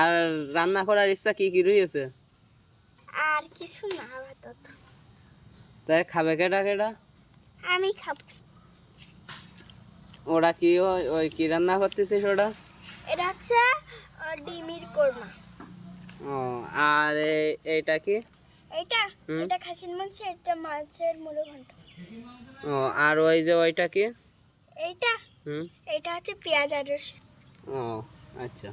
আর রান্না করার ইচ্ছা কি কি রয়েছে? আর কিছু না আপাতত। তাই খাবে কেডা কেডা? আমি খাবো। ওরা কি ওই কি রান্না করতেছিস ওটা? এটা হচ্ছে ডিমের কোরমা। ও, আর এইটা কি? এটা এটা খাসির মাংস, এটা মাছের মুড়ো ঘন্ট। ও, আর ওই যে ওইটা কি? এইটা এটা হচ্ছে পেঁয়াজ আর রসুন। ও আচ্ছা।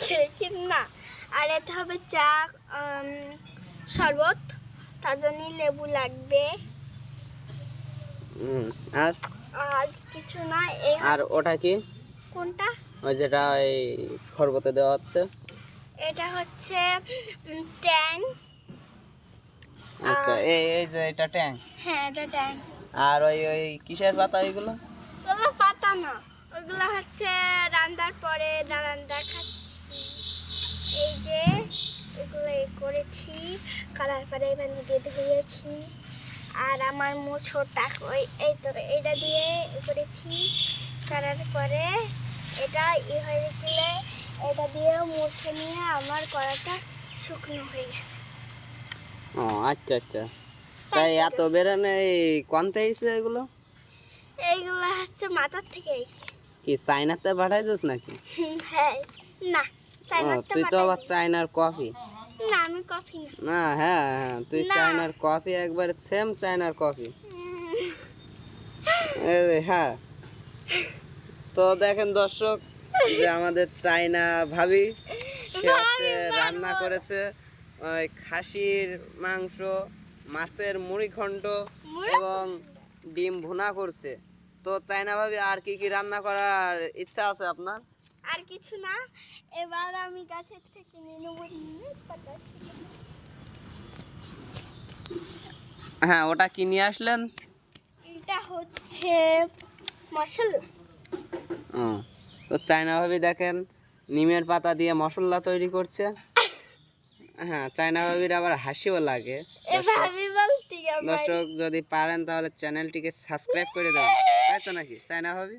খেকির না। আর এটা হবে চা, শরবত, তার জন্য লেবু লাগবে। আর আর কিছু না। আর ওটা কি? কোনটা? ওই যেটা এই শরবতে দেওয়া হচ্ছে। এটা হচ্ছে ট্যাং। আচ্ছা, এই এই যে এটা ট্যাং। হ্যাঁ, এটা ট্যাং। আর ওই ওই কিসের পাতা এগুলো? ওগুলো পাতা না, ওগুলো হচ্ছে রান্নার পরে রান্না খাচ্ছি। এই যে এগুলো করেছি, কালার পরে এবার দিয়ে ধুয়েছি। আর আমার মোছটা ওই এই তো এটা দিয়ে করেছি, করার পরে এটা হয়ে গেলে এটা দিয়ে মুছে নিয়ে আমার কড়াটা শুকনো হয়ে গেছে। ও আচ্ছা আচ্ছা। তাই এত বেরানে কোনতে আইছে এগুলো? এইগুলো হচ্ছে মাথার থেকে আইছে। কি চাইনাতে পাঠাইছিস নাকি? হ্যাঁ। না, তুই তো আবার চাইনার কফি। না, আমি কফি না। না, হ্যাঁ হ্যাঁ, তুই চাইনার কফি, একবার সেম চাইনার কফি। হ্যাঁ, তো দেখেন দর্শক, যে আমাদের চাইনা ভাবি, সে হচ্ছে রান্না করেছে ওই খাসির মাংস, মাছের মুড়ি ঘন্ট এবং ডিম ভুনা করছে। তো চাইনা ভাবি আর কি কি রান্না করার ইচ্ছা আছে আপনার? আর কিছু না, এবার আমি গাছের থেকে নিয়ে নেবো নিমের পাতা। হ্যাঁ, ওটা কি নিয়ে আসলেন? এটা হচ্ছে মশলা। ও, তো চাইনা ভাবি দেখেন নিমের পাতা দিয়ে মশলা তৈরি করছে। হ্যাঁ, চাইনা ভাবির আবার হাসিও লাগে। দর্শক যদি পারেন তাহলে চ্যানেলটিকে সাবস্ক্রাইব করে দেবেন, তাই তো নাকি চাইনা ভাবি?